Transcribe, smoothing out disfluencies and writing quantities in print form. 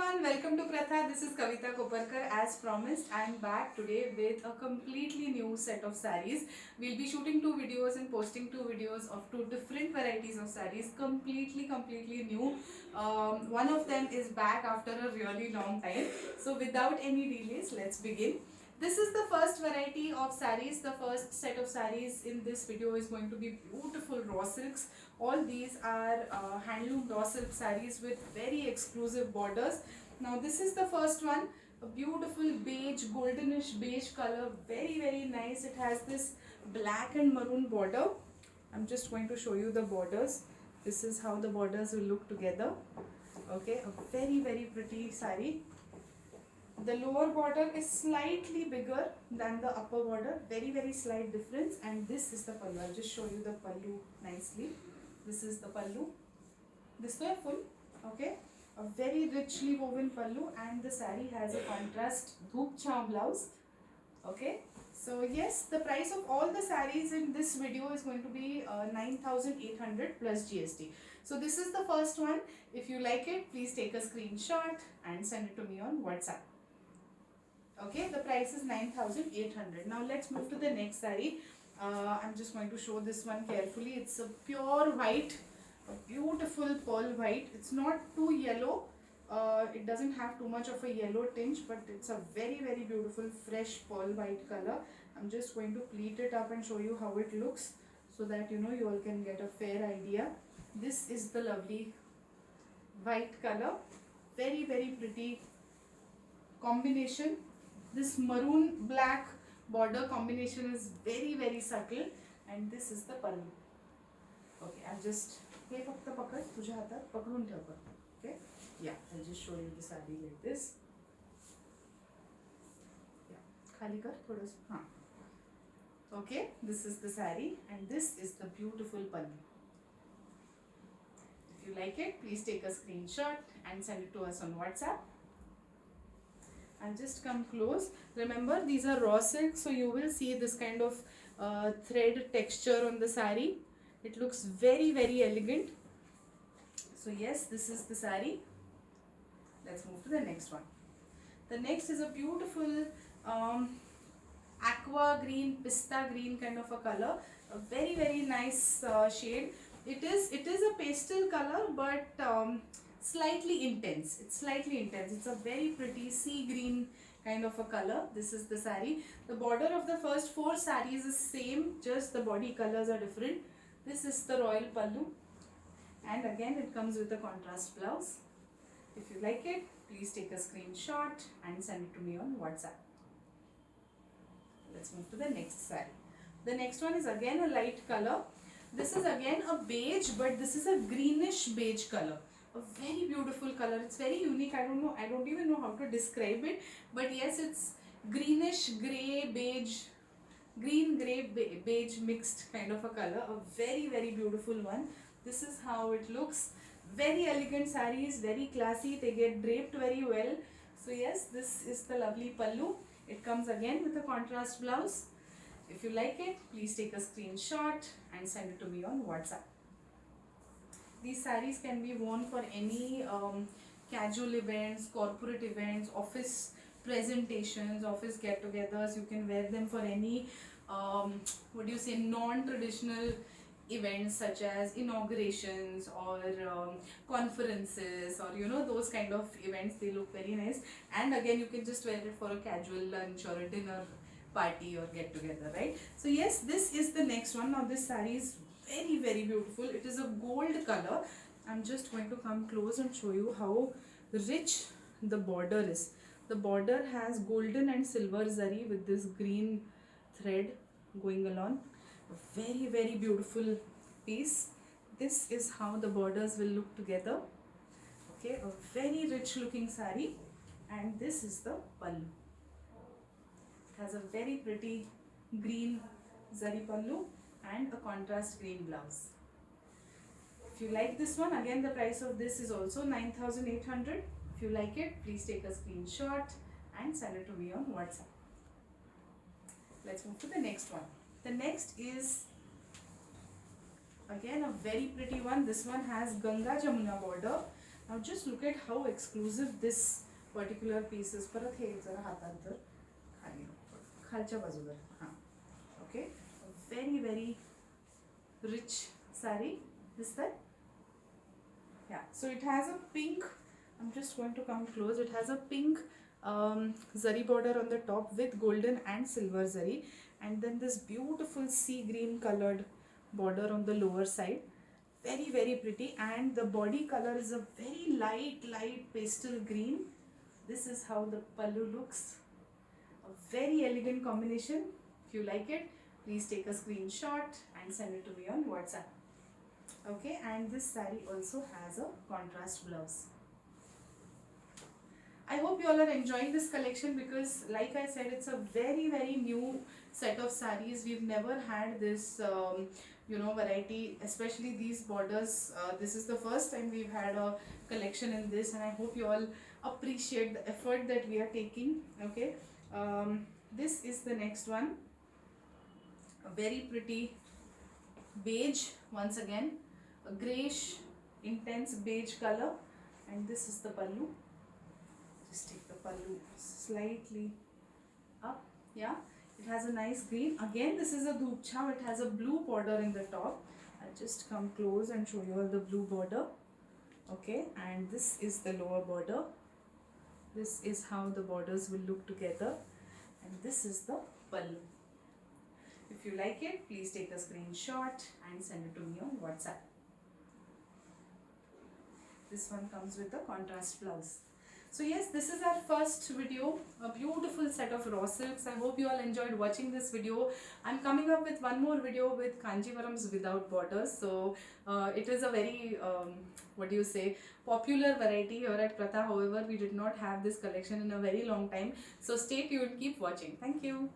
everyone, welcome to Pratha. This is Kavita Koparkar. As promised, I am back today with a completely new set of sarees. We'll be shooting two videos and posting two videos of two different varieties of sarees, completely new. One of them is back after a really long time. So without any delays, let's begin. This is the first variety of sarees. The first set of sarees in this video is going to be beautiful raw silks. All these are handloom raw silk sarees with very exclusive borders. Now this is the first one, a beautiful beige, goldenish beige color, very nice. It has this black and maroon border. I'm just going to show you the borders. This is how the borders will look together. Okay, a very pretty saree. The lower border is slightly bigger than the upper border, very slight difference, and this is the pallu. I'll just show you the pallu nicely. This is the pallu. This way full, okay, a very richly woven pallu, and the saree has a contrast dhoop chha blouse. Okay, so yes, the price of all the sarees in this video is going to be 9,800 plus GST. So this is the first one. If you like it, please take a screenshot and send it to me on WhatsApp. Okay, the price is 9,800. Now let's move to the next saree. I'm just going to show this one carefully. It's a pure white, a beautiful pearl white. It's not too yellow. It doesn't have too much of a yellow tinge, but it's a very beautiful fresh pearl white color. I'm just going to pleat it up and show you how it looks so that you all can get a fair idea. This is the lovely white color. Very pretty combination. This maroon black border combination is very subtle, and this is the pallu. Okay, I'll just हे फक्त पकड तुझ्या हातात पकडून ठेव पण. Okay, yeah, I'll just show you the saree like this. Yeah, खाली कर थोडंस. हाँ. Okay, this is the saree, and this is the beautiful pallu. If you like it, please take a screenshot and send it to us on WhatsApp. I'll just come close. Remember, these are raw silk, so you will see this kind of thread texture on the saree. It looks very elegant. So yes, this is the saree. Let's move to the next one. The next is a beautiful aqua green, pista green kind of a color. A very nice shade. It is a pastel color, but slightly intense. It's slightly intense. It's a very pretty sea green kind of a color. This is the saree. The border of the first four sarees is same, just the body colors are different. This is the royal pallu, and again it comes with a contrast blouse. If you like it, please take a screenshot and send it to me on WhatsApp. Let's move to the next saree. The next one is again a light color. This is again a beige, but this is a greenish beige color. A very beautiful color. It's very unique. I don't even know how to describe it, but yes, it's greenish gray beige, green gray beige mixed kind of a color. A very beautiful one. This is how it looks. Very elegant sarees, very classy. They get draped very well. So yes, this is the lovely pallu. It comes again with a contrast blouse. If you like it, please take a screenshot and send it to me on WhatsApp. These sarees can be worn for any casual events, corporate events, office presentations, office get-togethers. You can wear them for any non-traditional events such as inaugurations or conferences, or those kind of events. They look very nice, and again you can just wear it for a casual lunch or a dinner party or get together, right? So yes, this is the next one. Now this saree is very beautiful. It is a gold color. I'm just going to come close and show you how rich the border is. The border has golden and silver zari with this green thread going along. A very beautiful piece. This is how the borders will look together. Okay, a very rich looking saree, and this is the pallu. Has a very pretty green zari pallu and a contrast green blouse. If you like this one, again the price of this is also 9,800. If you like it, please take a screenshot and send it to me on WhatsApp. Let's move to the next one. The next is again a very pretty one. This one has Ganga Jamuna border. Now just look at how exclusive this particular piece is. परत हे जरा हातात धर, खाली खालच्या बाजूला. हां, okay. A very very rich saree. Is that? Yeah. So it has a pink. I'm just going to come close. It has a pink zari border on the top with golden and silver zari, and then this beautiful sea green colored border on the lower side. Very very pretty, and the body color is a very light pastel green. This is how the pallu looks. A very elegant combination. If you like it, please take a screenshot and send it to me on WhatsApp. Okay, and this saree also has a contrast blouse. I hope you all are enjoying this collection, because like I said, it's a very very new set of sarees. We've never had this variety, especially these borders. This is the first time we've had a collection in this, and I hope you all appreciate the effort that we are taking. Okay, this is the next one. A very pretty beige, once again a grayish intense beige color, and this is the pallu. Just take the pallu slightly up. Yeah, it has a nice green. Again, this is a dupcha. It has a blue border in the top. I'll just come close and show you all the blue border. Okay, and this is the lower border. This is how the borders will look together, and this is the pallu. If you like it, please take a screenshot and send it to me on WhatsApp. This one comes with a contrast blouse. So yes, this is our first video, a beautiful set of raw silks. I hope you all enjoyed watching this video. I'm coming up with one more video with Kanjivarams without borders. So it is a very, popular variety here at Pratha. However, we did not have this collection in a very long time. So stay tuned, keep watching. Thank you.